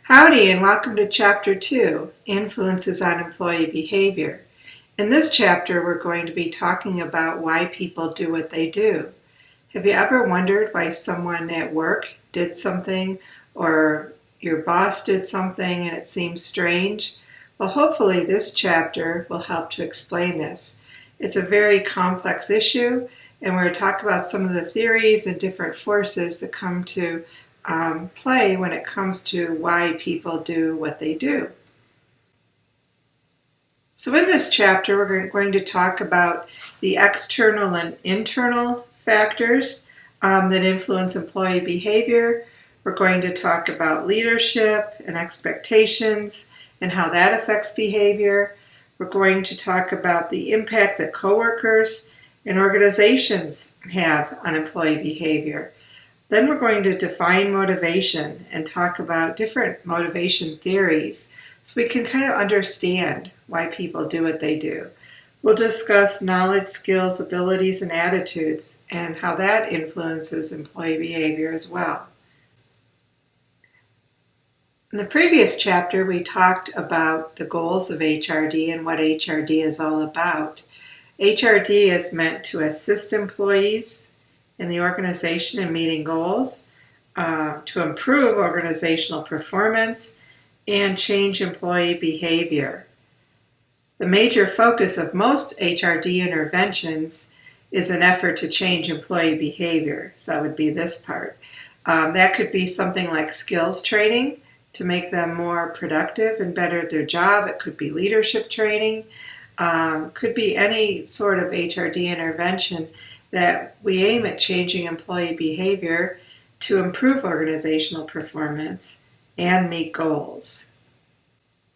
Howdy and welcome to Chapter 2, Influences on Employee Behavior. In this chapter, we're going to be talking about why people do what they do. Have you ever wondered why someone at work did something or your boss did something and it seems strange? Well, hopefully this chapter will help to explain this. It's a very complex issue, and we're going to talk about some of the theories and different forces that come to play when it comes to why people do what they do. So in this chapter, we're going to talk about the external and internal factors that influence employee behavior. We're going to talk about leadership and expectations and how that affects behavior. We're going to talk about the impact that coworkers and organizations have on employee behavior. Then we're going to define motivation and talk about different motivation theories so we can kind of understand why people do what they do. We'll discuss knowledge, skills, abilities, and attitudes and how that influences employee behavior as well. In the previous chapter, we talked about the goals of EHRD and what EHRD is all about. EHRD is meant to assist employees in the organization in meeting goals, to improve organizational performance, and change employee behavior. The major focus of most EHRD interventions is an effort to change employee behavior. So that would be this part. That could be something like skills training to make them more productive and better at their job. It could be leadership training. Could be any sort of EHRD intervention that we aim at changing employee behavior to improve organizational performance and meet goals.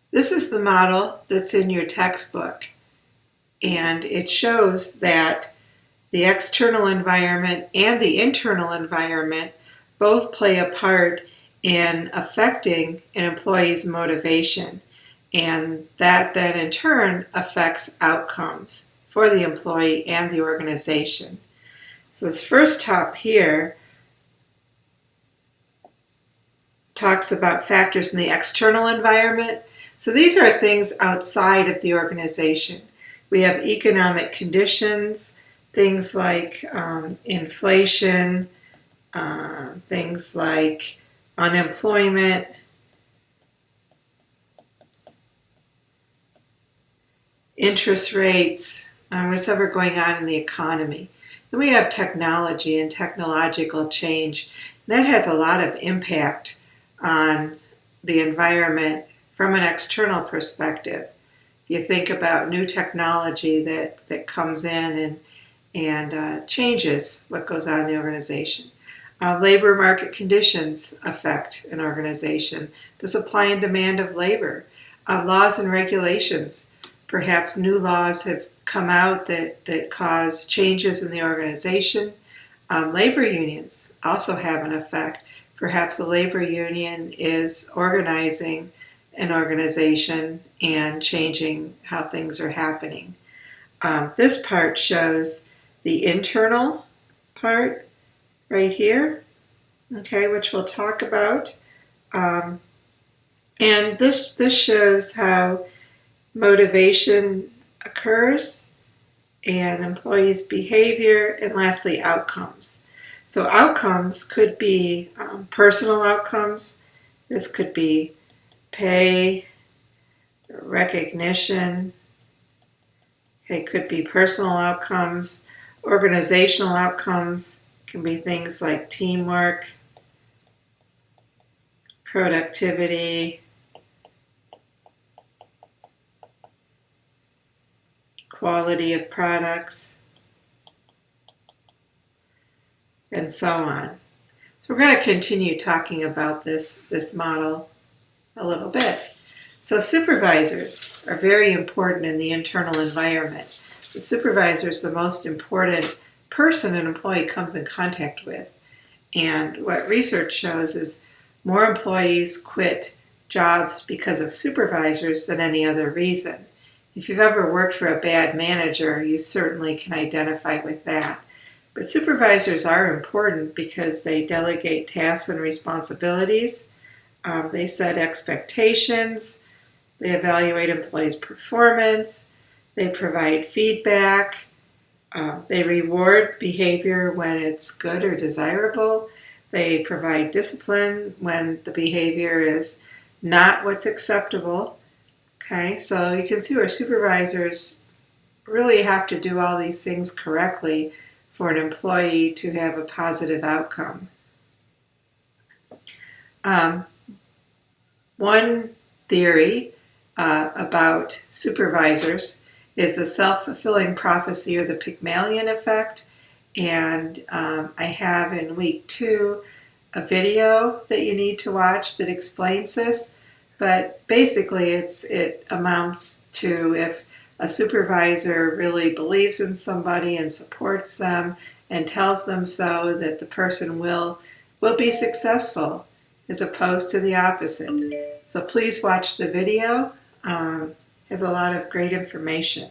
This is the model that's in your textbook, and it shows that the external environment and the internal environment both play a part in affecting an employee's motivation, and that then in turn affects outcomes for the employee and the organization. So this first top here talks about factors in the external environment. So these are things outside of the organization. We have economic conditions, things like inflation, things like unemployment, interest rates, whatever going on in the economy. Then we have technology and technological change. That has a lot of impact on the environment from an external perspective. You think about new technology that comes in and changes what goes on in the organization. Labor market conditions affect an organization. The supply and demand of labor. Laws and regulations. Perhaps new laws have come out that cause changes in the organization. Labor unions also have an effect. Perhaps a labor union is organizing an organization and changing how things are happening. This part shows the internal part right here, okay, which we'll talk about. And this shows how motivation occurs and employees' behavior, and lastly, outcomes. So outcomes could be personal outcomes. This could be pay, recognition. It could be personal outcomes. Organizational outcomes can be things like teamwork, productivity, quality of products, and so on. So we're going to continue talking about this model a little bit. So supervisors are very important in the internal environment. The supervisor is the most important person an employee comes in contact with. And what research shows is more employees quit jobs because of supervisors than any other reason. If you've ever worked for a bad manager, you certainly can identify with that. But supervisors are important because they delegate tasks and responsibilities. They set expectations. They evaluate employees' performance. They provide feedback. They reward behavior when it's good or desirable. They provide discipline when the behavior is not what's acceptable. Okay, so you can see where supervisors really have to do all these things correctly for an employee to have a positive outcome. One theory about supervisors is the self-fulfilling prophecy or the Pygmalion effect. And I have in week 2 a video that you need to watch that explains this. But basically it amounts to if a supervisor really believes in somebody and supports them and tells them so, that the person will be successful, as opposed to the opposite. So please watch the video. It has a lot of great information.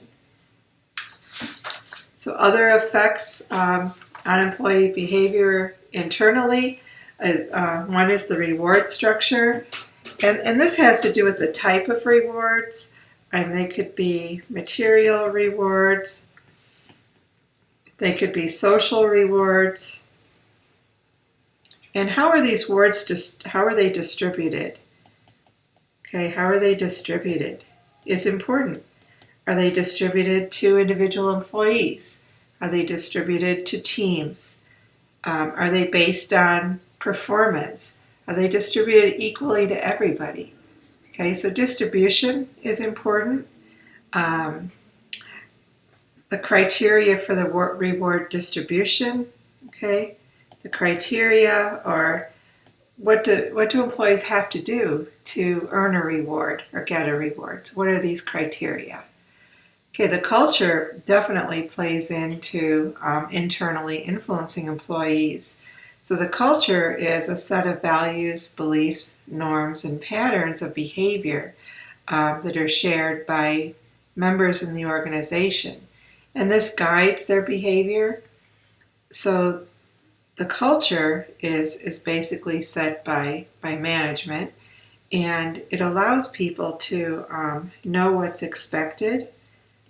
So other effects on employee behavior internally, one is the reward structure. And this has to do with the type of rewards. And they could be material rewards. They could be social rewards. And how are these rewards how are they distributed? Okay, how are they distributed is important. Are they distributed to individual employees? Are they distributed to teams? Are they based on performance? Are they distributed equally to everybody? Okay, so distribution is important. The criteria for the reward distribution, okay? The criteria, or what do employees have to do to earn a reward or get a reward? So what are these criteria? Okay, the culture definitely plays into internally influencing employees. So the culture is a set of values, beliefs, norms, and patterns of behavior that are shared by members in the organization. And this guides their behavior. So the culture is basically set by management, and it allows people to know what's expected.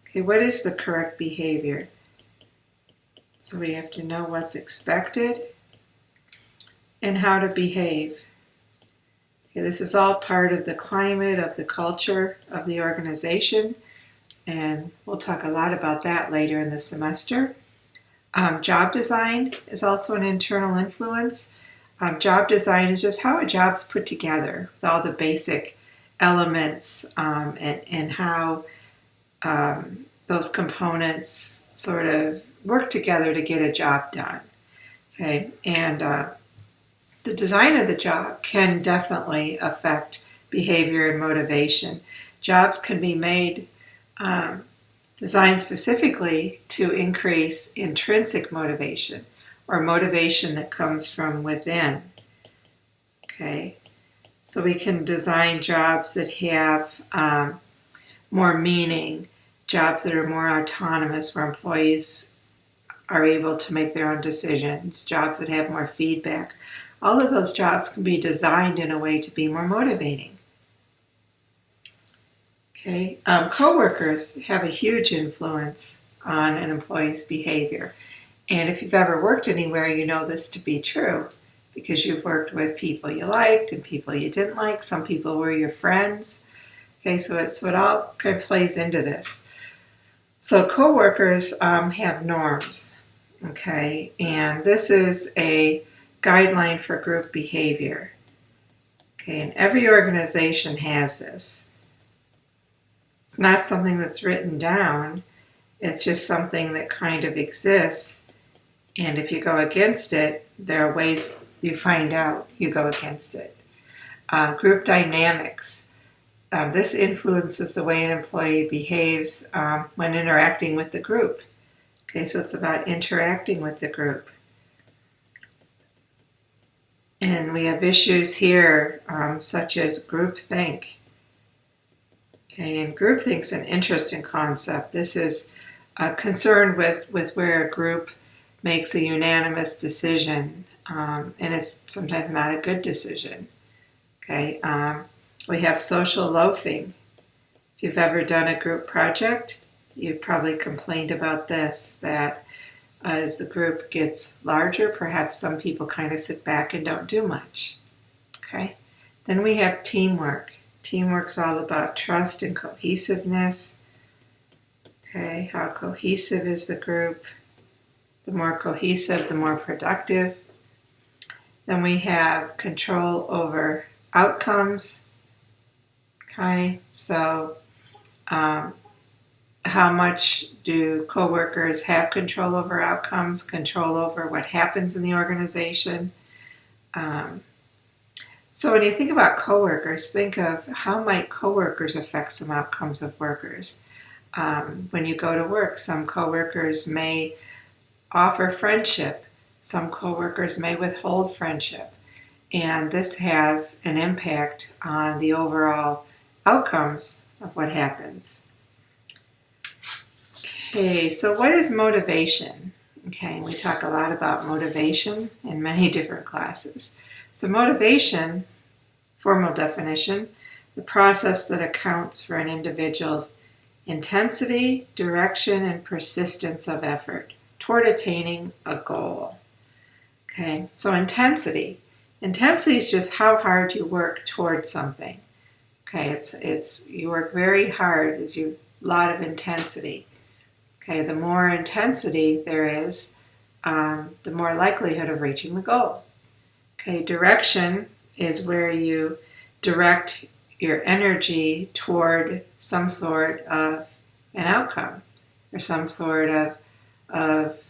Okay, what is the correct behavior? So we have to know what's expected and how to behave. Okay, this is all part of the climate, of the culture of the organization, and we'll talk a lot about that later in the semester. Job design is also an internal influence. Job design is just how a job's put together with all the basic elements and how those components sort of work together to get a job done. Okay, and the design of the job can definitely affect behavior and motivation. Jobs can be made designed specifically to increase intrinsic motivation, or motivation that comes from within. Okay, so we can design jobs that have more meaning, jobs that are more autonomous, where employees are able to make their own decisions, jobs that have more feedback. All of those jobs can be designed in a way to be more motivating. Okay, coworkers have a huge influence on an employee's behavior. And if you've ever worked anywhere, you know this to be true, because you've worked with people you liked and people you didn't like. Some people were your friends. Okay, so it all kind of plays into this. So coworkers have norms, okay, and this is a guideline for group behavior. Okay, and every organization has this. It's not something that's written down. It's just something that kind of exists. And if you go against it, there are ways you find out you go against it. Group dynamics. This influences the way an employee behaves when interacting with the group. Okay, so it's about interacting with the group. And we have issues here such as groupthink. Okay, and groupthink is an interesting concept. This is concerned with where a group makes a unanimous decision, and it's sometimes not a good decision. Okay, we have social loafing. If you've ever done a group project, you've probably complained about this, that as the group gets larger, perhaps some people kind of sit back and don't do much. Okay, then we have teamwork. Teamwork's all about trust and cohesiveness. Okay, how cohesive is the group? The more cohesive, the more productive. Then we have control over outcomes. Okay, so how much do coworkers have control over outcomes, control over what happens in the organization? So when you think about coworkers, think of how might coworkers affect some outcomes of workers. When you go to work, some coworkers may offer friendship. Some coworkers may withhold friendship. And this has an impact on the overall outcomes of what happens. Okay, so what is motivation? Okay, we talk a lot about motivation in many different classes. So motivation, formal definition, the process that accounts for an individual's intensity, direction, and persistence of effort toward attaining a goal. Okay, so intensity. Intensity is just how hard you work towards something. Okay, it's you work very hard, there's a lot of intensity. Okay, the more intensity there is, the more likelihood of reaching the goal. Okay, direction is where you direct your energy toward some sort of an outcome or some sort of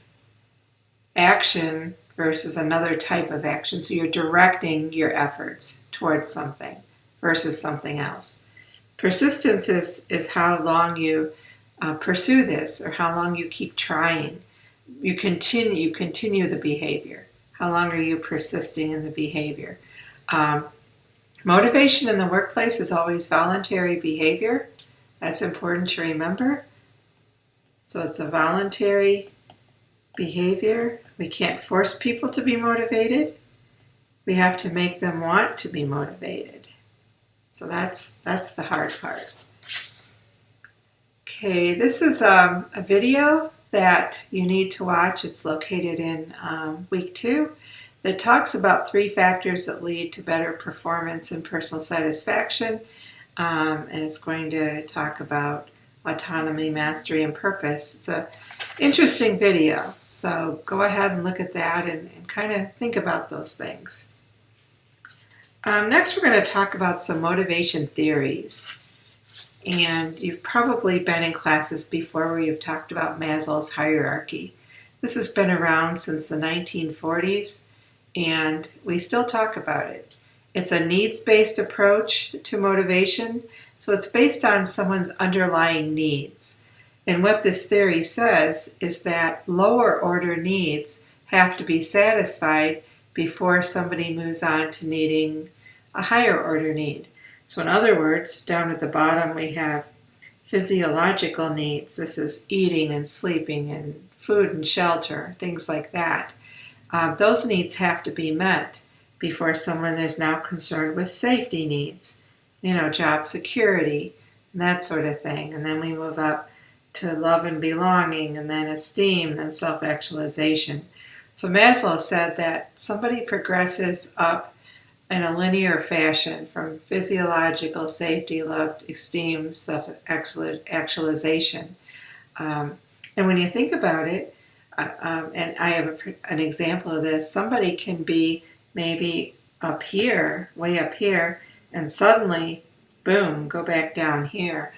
action versus another type of action. So you're directing your efforts towards something versus something else. Persistence is how long you pursue this, or how long you keep trying. You continue the behavior. How long are you persisting in the behavior? Motivation in the workplace is always voluntary behavior. That's important to remember. So it's a voluntary behavior. We can't force people to be motivated. We have to make them want to be motivated. So that's the hard part. Okay, this is a video that you need to watch. It's located in week 2 that talks about 3 factors that lead to better performance and personal satisfaction. And it's going to talk about autonomy, mastery, and purpose. It's an interesting video. So go ahead and look at that and kind of think about those things. Next, we're going to talk about some motivation theories. And you've probably been in classes before where you've talked about Maslow's hierarchy. This has been around since the 1940s, and we still talk about it. It's a needs-based approach to motivation, so it's based on someone's underlying needs. And what this theory says is that lower order needs have to be satisfied before somebody moves on to needing a higher order need. So in other words, down at the bottom we have physiological needs. This is eating and sleeping and food and shelter, things like that. Those needs have to be met before someone is now concerned with safety needs, job security, and that sort of thing. And then we move up to love and belonging, and then esteem, then self-actualization. So Maslow said that somebody progresses up in a linear fashion from physiological safety, love, esteem, self-actualization. And when you think about it, and I have an example of this, somebody can be maybe up here, way up here, and suddenly, boom, go back down here.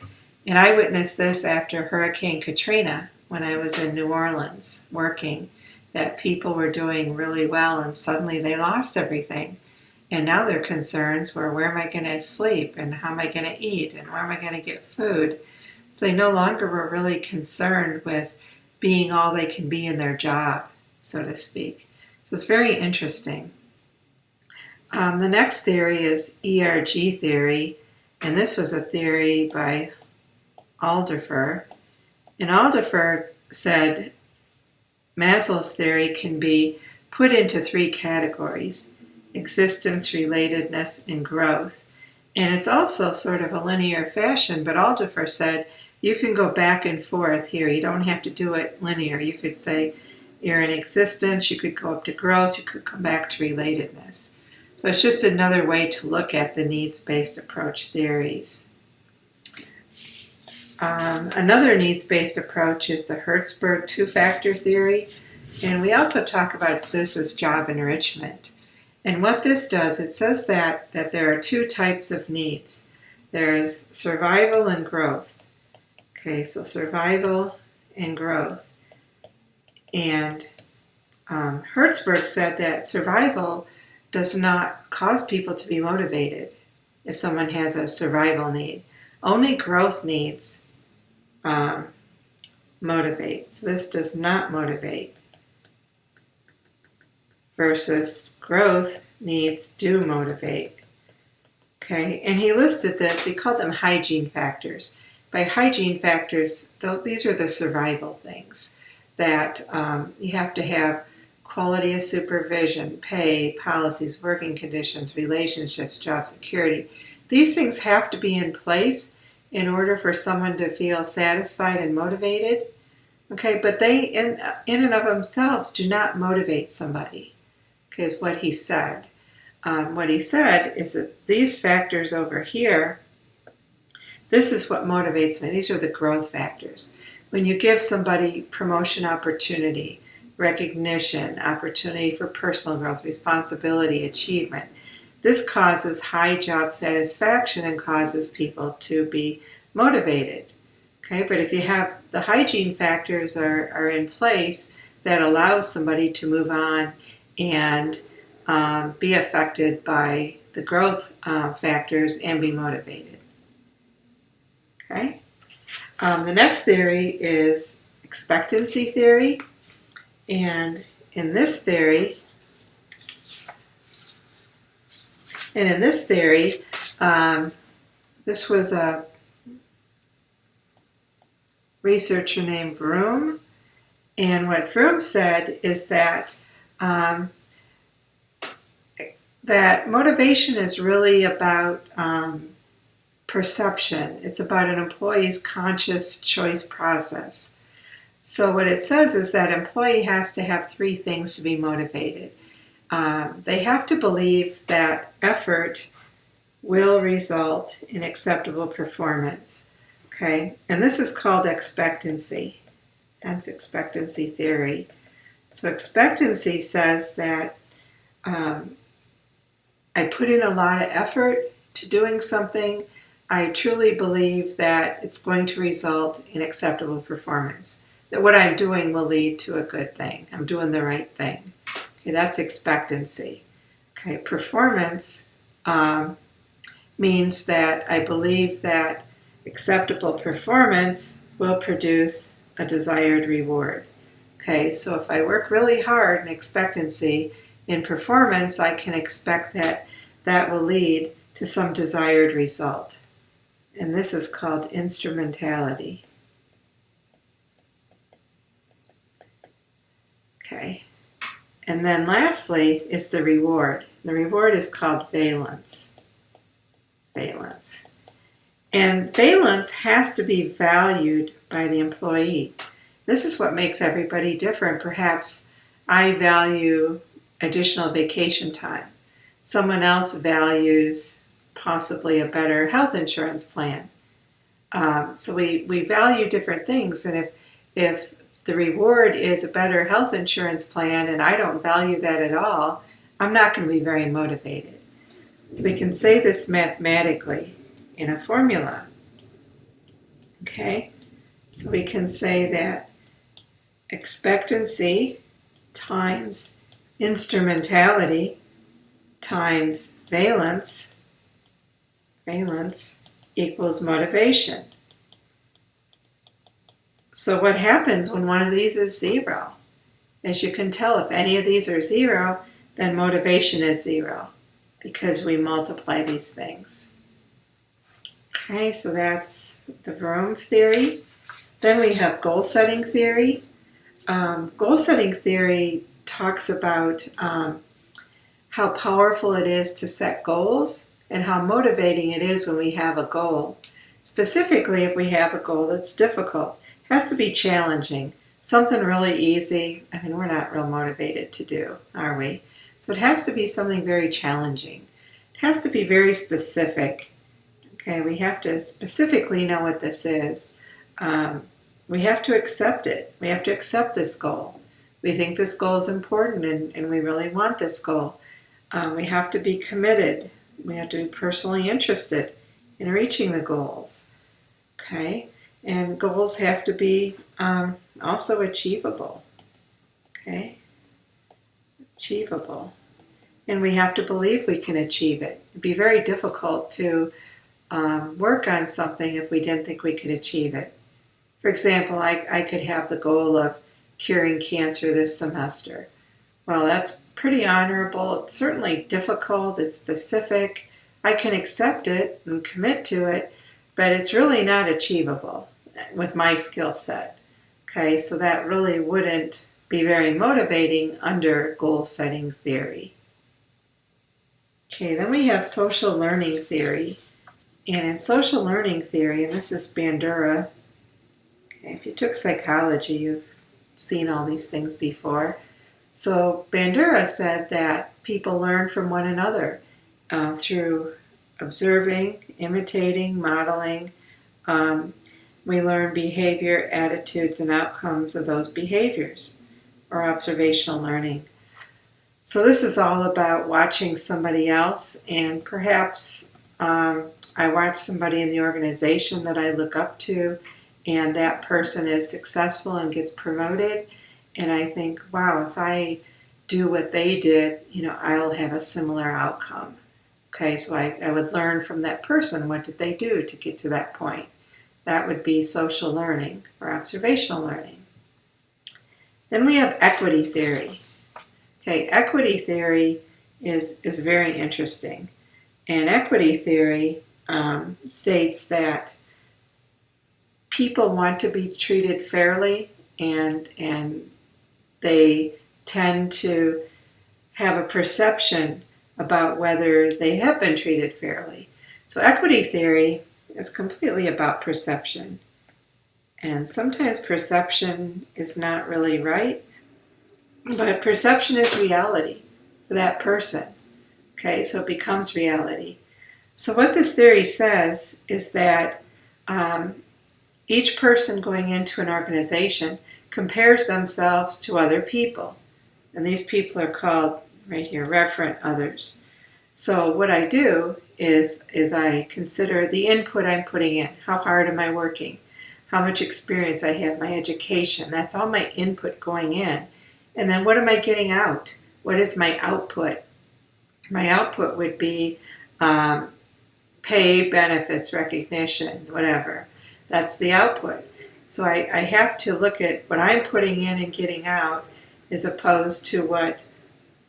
And I witnessed this after Hurricane Katrina when I was in New Orleans working, that people were doing really well and suddenly they lost everything. And now their concerns were, where am I going to sleep, and how am I going to eat, and where am I going to get food? So they no longer were really concerned with being all they can be in their job, so to speak. So it's very interesting. The next theory is EHRD theory, and this was a theory by Alderfer. And Alderfer said Maslow's theory can be put into 3 categories. existence, relatedness, and growth. And it's also sort of a linear fashion, but Aldifer said you can go back and forth here. You don't have to do it linear. You could say you're in existence, you could go up to growth, you could come back to relatedness. So it's just another way to look at the needs-based approach theories. Another needs-based approach is the Hertzberg two-factor theory, and we also talk about this as job enrichment. And what this does, it says that there are two types of needs. There's survival and growth. Okay, so survival and growth. And Hertzberg said that survival does not cause people to be motivated if someone has a survival need. Only growth needs motivate. So this does not motivate. Versus growth needs do motivate. Okay, and he listed this, he called them hygiene factors. By hygiene factors, these are the survival things that you have to have: quality of supervision, pay, policies, working conditions, relationships, job security. These things have to be in place in order for someone to feel satisfied and motivated. Okay, but they in and of themselves do not motivate somebody, is what he said. What he said is that these factors over here, this is what motivates me. These are the growth factors. When you give somebody promotion opportunity, recognition, opportunity for personal growth, responsibility, achievement, this causes high job satisfaction and causes people to be motivated. Okay, but if you have the hygiene factors are in place, that allows somebody to move on and be affected by the growth factors and be motivated. Okay. The next theory is expectancy theory, and in this theory, this was a researcher named Vroom, and what Vroom said is that that motivation is really about perception. It's about an employee's conscious choice process. So what it says is that employee has to have three things to be motivated. They have to believe that effort will result in acceptable performance. Okay, and this is called expectancy. That's expectancy theory. So expectancy says that I put in a lot of effort to doing something. I truly believe that it's going to result in acceptable performance. That what I'm doing will lead to a good thing. I'm doing the right thing. Okay, that's expectancy. Okay, performance means that I believe that acceptable performance will produce a desired reward. Okay, so if I work really hard in expectancy, in performance, I can expect that that will lead to some desired result. And this is called instrumentality. Okay. And then lastly is the reward. The reward is called valence. Valence. And valence has to be valued by the employee. This is what makes everybody different. Perhaps I value additional vacation time. Someone else values possibly a better health insurance plan. So we value different things. And if the reward is a better health insurance plan and I don't value that at all, I'm not going to be very motivated. So we can say this mathematically in a formula. Okay? So we can say that expectancy times instrumentality times valence equals motivation. So what happens when one of these is zero? As you can tell, if any of these are zero, then motivation is zero because we multiply these things. Okay, so that's the Vroom theory. Then we have goal-setting theory. Goal-setting theory talks about how powerful it is to set goals and how motivating it is when we have a goal. Specifically, if we have a goal that's difficult, it has to be challenging. Something really easy, we're not real motivated to do, are we? So it has to be something very challenging. It has to be very specific. Okay, we have to specifically know what this is. We have to accept it. We have to accept this goal. We think this goal is important and we really want this goal. We have to be committed. We have to be personally interested in reaching the goals. Okay, and goals have to be also achievable. Okay, achievable. And we have to believe we can achieve it. It'd be very difficult to work on something if we didn't think we could achieve it. For example, I could have the goal of curing cancer this semester. Well, that's pretty honorable. It's certainly difficult. It's specific. I can accept it and commit to it, but it's really not achievable with my skill set. Okay, so that really wouldn't be very motivating under goal-setting theory. Okay, then we have social learning theory. And in social learning theory, and this is Bandura, okay, if you took psychology, you've seen all these things before. So Bandura said that people learn from one another through observing, imitating, modeling. We learn behavior, attitudes, and outcomes of those behaviors, or observational learning. So this is all about watching somebody else, and perhaps I watch somebody in the organization that I look up to, and that person is successful and gets promoted, and I think, wow, if I do what they did, I'll have a similar outcome. Okay, so I would learn from that person. What did they do to get to that point? That would be social learning or observational learning. Then we have equity theory. Okay, equity theory is very interesting. And equity theory states that people want to be treated fairly, and they tend to have a perception about whether they have been treated fairly. So equity theory is completely about perception. And sometimes perception is not really right, but perception is reality for that person. Okay, so it becomes reality. So what this theory says is that each person going into an organization compares themselves to other people. And these people are called, right here, referent others. So what I do is I consider the input I'm putting in. How hard am I working? How much experience I have, my education. That's all my input going in. And then what am I getting out? What is my output? My output would be pay, benefits, recognition, whatever. That's the output. So I have to look at what I'm putting in and getting out as opposed to what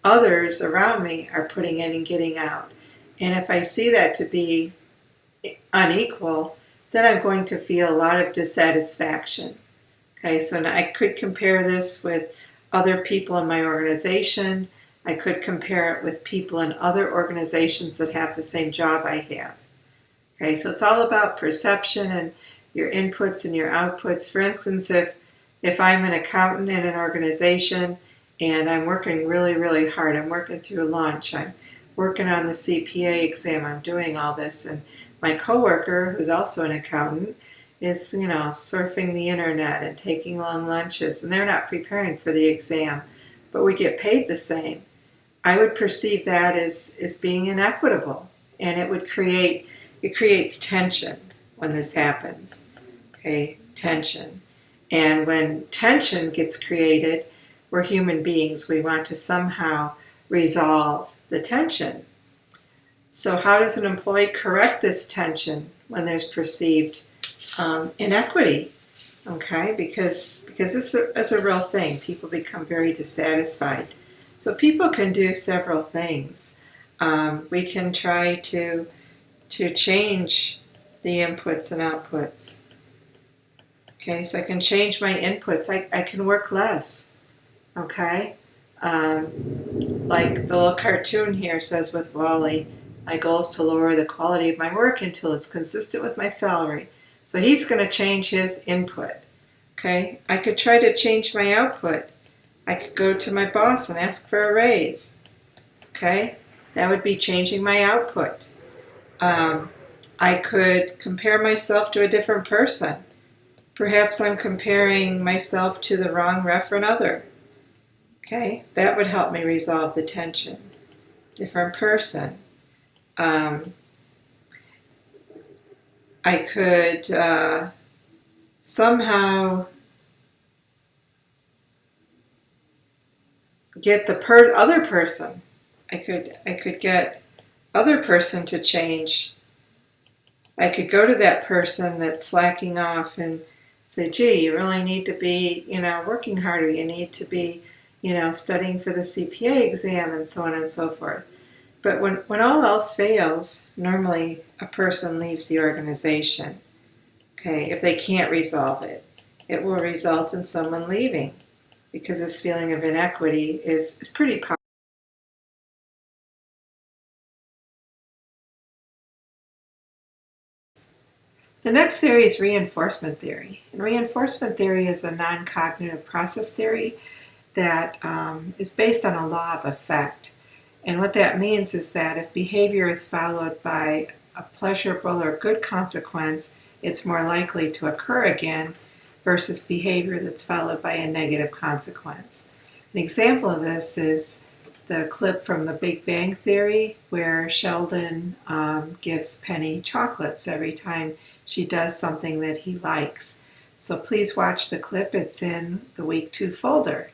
others around me are putting in and getting out. And if I see that to be unequal, then I'm going to feel a lot of dissatisfaction. Okay, so now I could compare this with other people in my organization. I could compare it with people in other organizations that have the same job I have. Okay, so it's all about perception and your inputs and your outputs. For instance, if I'm an accountant in an organization and I'm working really, really hard, I'm working through lunch, I'm working on the CPA exam, I'm doing all this, and my coworker, who's also an accountant, is, surfing the internet and taking long lunches, and they're not preparing for the exam, but we get paid the same. I would perceive that as being inequitable, and it creates tension when this happens. Okay, tension. And when tension gets created, we're human beings. We want to somehow resolve the tension. So how does an employee correct this tension when there's perceived inequity? Okay, because it's a real thing. People become very dissatisfied. So people can do several things. We can try to change the inputs and outputs. Okay, so I can change my inputs. I can work less. Okay, like the little cartoon here says with Wally, my goal is to lower the quality of my work until it's consistent with my salary. So he's going to change his input. Okay, I could try to change my output. I could go to my boss and ask for a raise. Okay, that would be changing my output. I could compare myself to a different person. Perhaps I'm comparing myself to the wrong referent other. Okay, that would help me resolve the tension. Different person. I could somehow get the other person. I could get other person to change. I could go to that person that's slacking off and say, gee, you really need to be, working harder. You need to be, studying for the CPA exam and so on and so forth. But when all else fails, normally a person leaves the organization. Okay, if they can't resolve it, it will result in someone leaving because this feeling of inequity is pretty powerful. The next theory is reinforcement theory. And reinforcement theory is a non-cognitive process theory that is based on a law of effect. And what that means is that if behavior is followed by a pleasurable or good consequence, it's more likely to occur again versus behavior that's followed by a negative consequence. An example of this is the clip from the Big Bang Theory where Sheldon gives Penny chocolates every time she does something that he likes. So please watch the clip. It's in the Week 2 folder.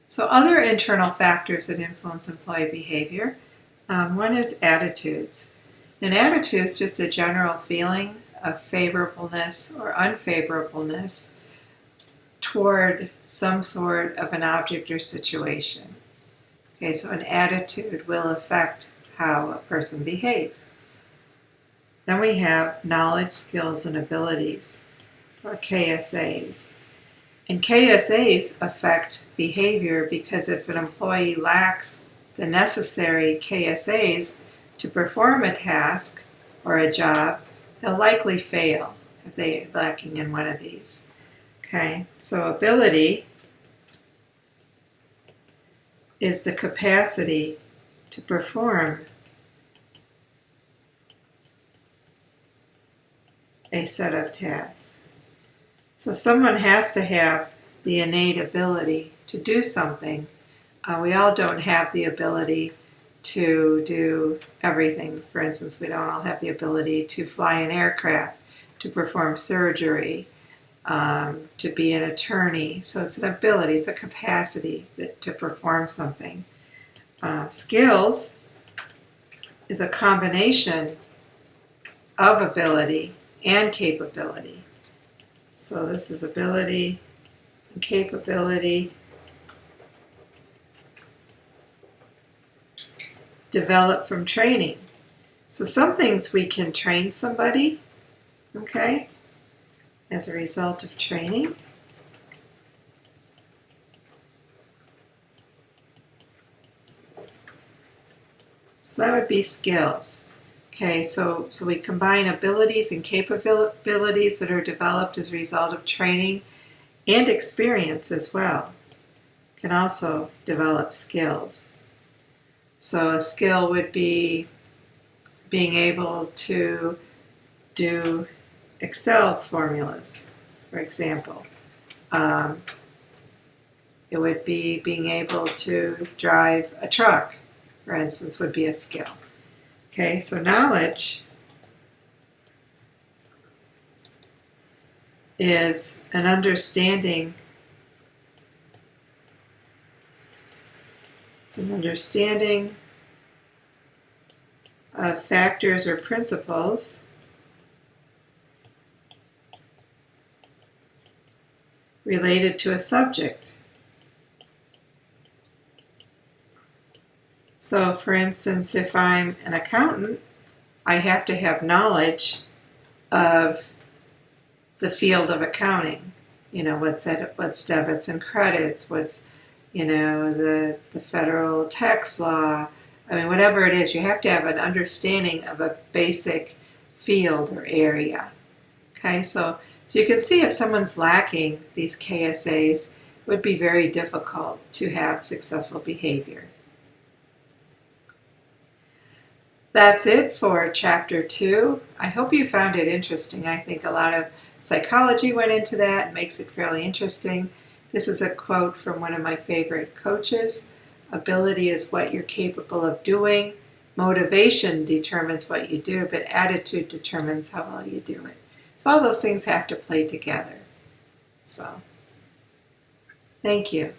So other internal factors that influence employee behavior, one is attitudes. An attitude is just a general feeling of favorableness or unfavorableness toward some sort of an object or situation. Okay, so an attitude will affect how a person behaves. Then we have knowledge, skills, and abilities, or KSAs. And KSAs affect behavior because if an employee lacks the necessary KSAs to perform a task or a job, they'll likely fail if they're lacking in one of these. Okay, so ability is the capacity to perform a set of tasks. So someone has to have the innate ability to do something. We all don't have the ability to do everything. For instance, we don't all have the ability to fly an aircraft, to perform surgery, to be an attorney. So it's an ability, it's a capacity to perform something. Skills is a combination of ability and capability. So this is ability and capability developed from training. So some things we can train somebody, okay, as a result of training. So that would be skills. Okay, so we combine abilities and capabilities that are developed as a result of training and experience as well. Can also develop skills. So a skill would be being able to do Excel formulas, for example. It would be being able to drive a truck, for instance, would be a skill. Okay, so knowledge is an understanding. It's an understanding of factors or principles related to a subject. So, for instance, if I'm an accountant, I have to have knowledge of the field of accounting. What's debits and credits, what's the federal tax law. I mean, whatever it is, you have to have an understanding of a basic field or area. Okay, so you can see if someone's lacking these KSAs, it would be very difficult to have successful behavior. That's it for Chapter 2. I hope you found it interesting. I think a lot of psychology went into that and makes it fairly interesting. This is a quote from one of my favorite coaches. Ability is what you're capable of doing. Motivation determines what you do, but attitude determines how well you do it. So all those things have to play together. So, thank you.